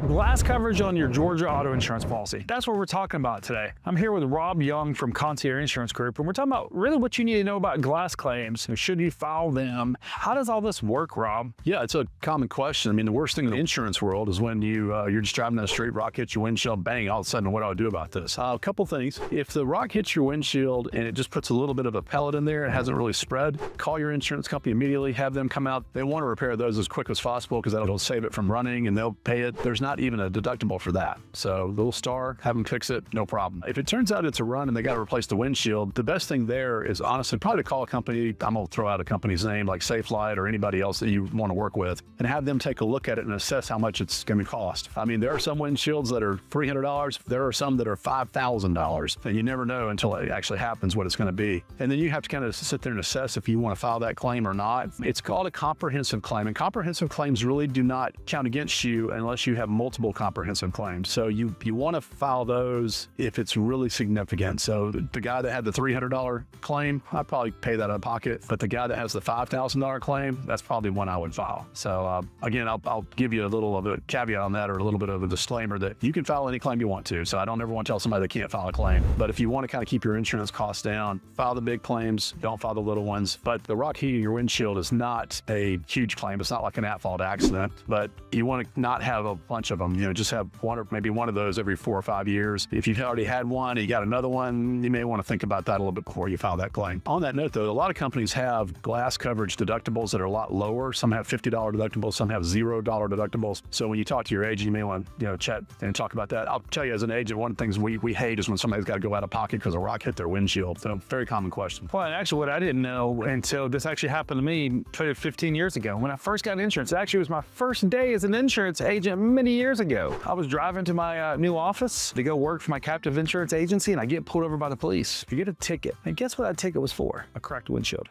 Glass coverage on your Georgia auto insurance policy. That's what we're talking about today. I'm here with Rob Young from Concierge Insurance Group, and we're talking about really what you need to know about glass claims. Should you file them? How does all this work, Rob? Yeah, it's a common question. I mean, the worst thing in the insurance world is when you're just driving down the street, rock hits your windshield, bang, all of a sudden, what do I do about this? A couple things. If the rock hits your windshield and it just puts a little bit of a pellet in there, it hasn't really spread, call your insurance company immediately, have them come out. They want to repair those as quick as possible because that'll save it from running and they'll pay it. There's not even a deductible for that. So little star, have them fix it, no problem. If it turns out it's a run and they got to replace the windshield, the best thing there is honestly probably to call a company. I'm going to throw out a company's name like Safelite or anybody else that you want to work with and have them take a look at it and assess how much it's going to cost. I mean, there are some windshields that are $300. There are some that are $5,000, and you never know until it actually happens what it's going to be. And then you have to kind of sit there and assess if you want to file that claim or not. It's called a comprehensive claim, and comprehensive claims really do not count against you unless you have multiple comprehensive claims. So you want to file those if it's really significant. So the guy that had the $300 claim, I'd probably pay that out of pocket. But the guy that has the $5,000 claim, that's probably one I would file. So again, I'll give you a little of a caveat on that, or a little bit of a disclaimer that you can file any claim you want to. So I don't ever want to tell somebody they can't file a claim. But if you want to kind of keep your insurance costs down, file the big claims, don't file the little ones. But the rock hitting your windshield is not a huge claim. It's not like an at-fault accident, but you want to not have a bunch of them. Just have one or maybe one of those every 4 or 5 years. If you've already had one and you got another one, you may want to think about that a little bit before you file that claim. On that note, though, a lot of companies have glass coverage deductibles that are a lot lower. Some have $50 deductibles, some have $0 deductibles. So when you talk to your agent, you may want to chat and talk about that. I'll tell you, as an agent, one of the things we hate is when somebody's got to go out of pocket because a rock hit their windshield. So very common question. Well, and actually what I didn't know until this actually happened to me 15 years ago. When I first got insurance, it actually was my first day as an insurance agent many years ago. I was driving to my new office to go work for my captive insurance agency, and I get pulled over by the police. You get a ticket. And guess what that ticket was for? A cracked windshield.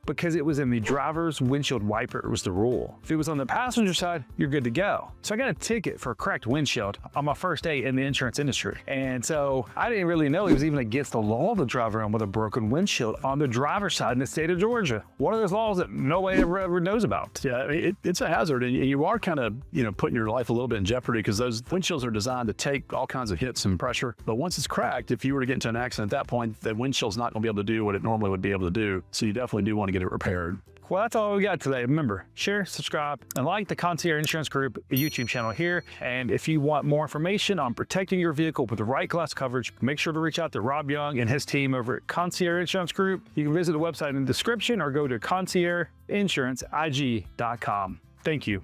Because it was in the driver's windshield wiper, it was the rule. If it was on the passenger side, you're good to go. So I got a ticket for a cracked windshield on my first day in the insurance industry. And so I didn't really know it was even against the law to drive around with a broken windshield on the driver's side in the state of Georgia. One of those laws that nobody ever knows about. Yeah, it's a hazard, and you are kind of, putting your life a little bit in jeopardy because those windshields are designed to take all kinds of hits and pressure. But once it's cracked, if you were to get into an accident at that point, the windshield's not going to be able to do what it normally would be able to do. So you definitely do want to get it repaired. Well, that's all we got today. Remember, share, subscribe, and like the Concierge Insurance Group YouTube channel here. And if you want more information on protecting your vehicle with the right glass coverage, make sure to reach out to Rob Young and his team over at Concierge Insurance Group. You can visit the website in the description or go to conciergeinsuranceig.com. Thank you.